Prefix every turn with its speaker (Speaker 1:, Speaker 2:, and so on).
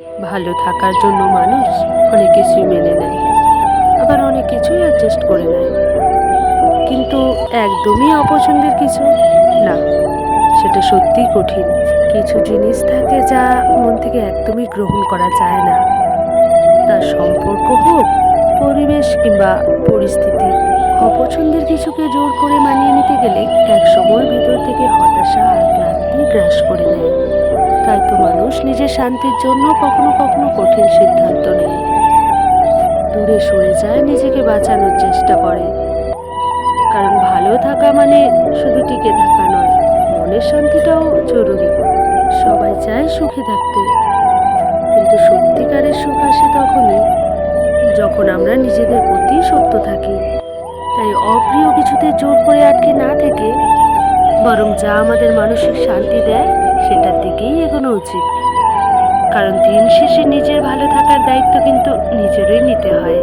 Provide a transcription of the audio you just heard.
Speaker 1: ভালো থাকার জন্য মানুষ অনেক কিছুই মেনে নেয়, আবার অনেক কিছুই অ্যাডজাস্ট করে নেয়। কিন্তু একদমই অপছন্দের কিছু না, সেটা সত্যিই কঠিন। কিছু জিনিস থাকে যা মন থেকে একদমই গ্রহণ করা যায় না। তার সম্পর্ক হোক, পরিবেশ কিংবা পরিস্থিতি। অপছন্দের কিছুকে জোর করে মানিয়ে নিতে গেলে এক সময় ভেতর থেকে হতাশা আর ক্লান্তি গ্রাস করে নেয়। তাই তো মানুষ নিজের শান্তির জন্য কখনো কখনো কঠিন সিদ্ধান্ত নেয়, দূরে সরে যায়, নিজেকে বাঁচানোর চেষ্টা করে। কারণ ভালো থাকা মানে শুধু টিকে থাকা নয়, মনের শান্তিটাও জরুরি। সবাই চায় সুখে থাকতে, কিন্তু সত্যিকারের সুখ আসে তখনই যখন আমরা নিজেদের প্রতি সত্য থাকি। তাই অপ্রিয় কিছুতে জোর করে আটকে না থেকে বরং যা আমাদের মানসিক শান্তি দেয় সেটার দিকেই এগোনো উচিত। কারণ দিন শেষে নিজের ভালো থাকার দায়িত্ব কিন্তু নিজেরই নিতে হয়।